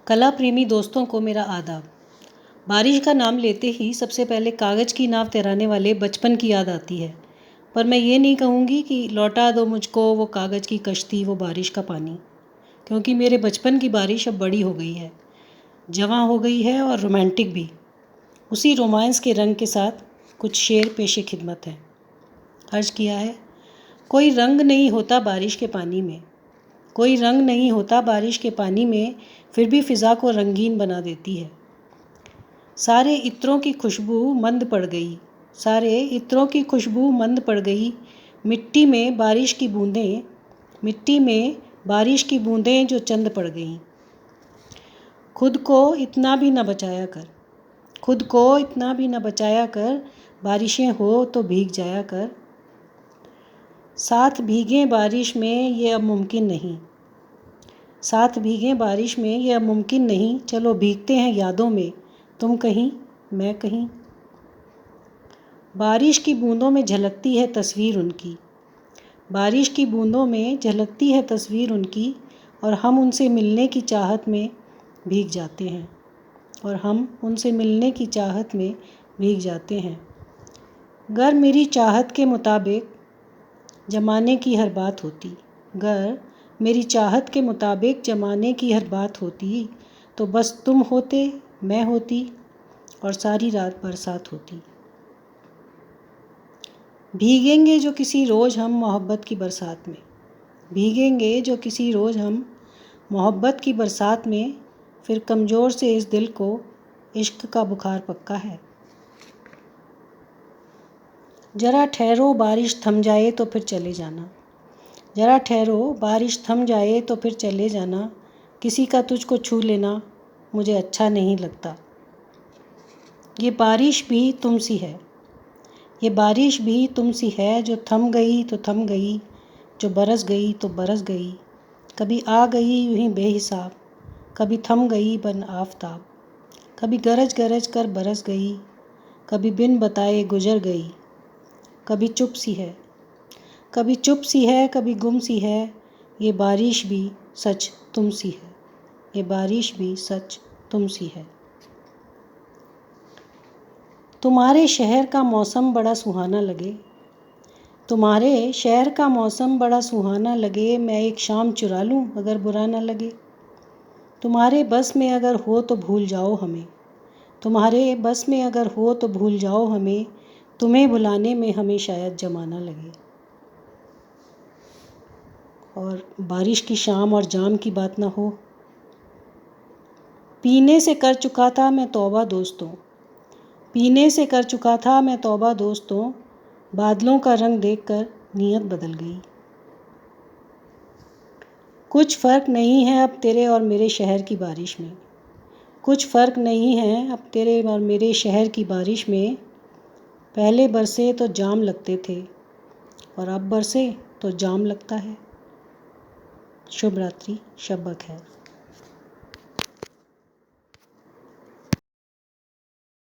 कला प्रेमी दोस्तों को मेरा आदाब। बारिश का नाम लेते ही सबसे पहले कागज़ की नाव तैराने वाले बचपन की याद आती है। पर मैं ये नहीं कहूँगी कि लौटा दो मुझको वो कागज़ की कश्ती, वो बारिश का पानी, क्योंकि मेरे बचपन की बारिश अब बड़ी हो गई है, जवां हो गई है और रोमांटिक भी। उसी रोमांस के रंग के साथ कुछ शेर पेशे खिदमत हैं। अर्ज किया है, कोई रंग नहीं होता बारिश के पानी में, कोई रंग नहीं होता बारिश के पानी में, फिर भी फ़िज़ा को रंगीन बना देती है। सारे इत्रों की खुशबू मंद पड़ गई, सारे इत्रों की खुशबू मंद पड़ गई। मिट्टी में बारिश की बूंदें, मिट्टी में बारिश की बूंदें जो चंद पड़ गईं। खुद को इतना भी न बचाया कर, खुद को इतना भी न बचाया कर, बारिशें हो तो भीग जाया कर। साथ भीगें बारिश में ये अब मुमकिन नहीं, साथ भीगें बारिश में ये अब मुमकिन नहीं। चलो भीगते हैं यादों में, तुम कहीं मैं कहीं। बारिश की बूंदों में झलकती है तस्वीर उनकी, बारिश की बूंदों में झलकती है तस्वीर उनकी, और हम उनसे मिलने की चाहत में भीग जाते हैं, और हम उनसे मिलने की चाहत में भीग जाते हैं। गर मेरी चाहत के मुताबिक जमाने की हर बात होती, गर मेरी चाहत के मुताबिक जमाने की हर बात होती, तो बस तुम होते, मैं होती, और सारी रात बरसात होती। भीगेंगे जो किसी रोज़ हम मोहब्बत की बरसात में, भीगेंगे जो किसी रोज़ हम मोहब्बत की बरसात में, फिर कमज़ोर से इस दिल को इश्क का बुखार पक्का है। ज़रा ठहरो बारिश थम जाए तो फिर चले जाना, ज़रा ठहरो बारिश थम जाए तो फिर चले जाना। किसी का तुझको छू लेना मुझे अच्छा नहीं लगता। ये बारिश भी तुम सी है, ये बारिश भी तुम सी है, जो थम गई तो थम गई, जो बरस गई तो बरस गई। कभी आ गई यूं ही बेहिसाब, कभी थम गई बन आफताब, कभी गरज गरज कर बरस गई, कभी बिन बताए गुजर गई। कभी चुप सी है, कभी चुप सी है, कभी गुम सी है। ये बारिश भी सच तुम सी है, ये बारिश भी सच तुम सी है। तुम्हारे शहर का मौसम बड़ा सुहाना लगे, तुम्हारे शहर का मौसम बड़ा सुहाना लगे। मैं एक शाम चुरा लूँ अगर बुरा ना लगे। तुम्हारे बस में अगर हो तो भूल जाओ हमें, तुम्हारे बस में अगर हो तो भूल जाओ हमें। तुम्हें भुलाने में हमें शायद ज़माना लगे। और बारिश की शाम और जाम की बात ना हो। पीने से कर चुका था मैं तौबा दोस्तों, पीने से कर चुका था मैं तौबा दोस्तों। बादलों का रंग देखकर नीयत बदल गई। कुछ फ़र्क नहीं है अब तेरे और मेरे शहर की बारिश में, कुछ फ़र्क नहीं है अब तेरे और मेरे शहर की बारिश में। पहले बरसे तो जाम लगते थे, और अब बरसे तो जाम लगता है। शुभ रात्रि, शब बखैर।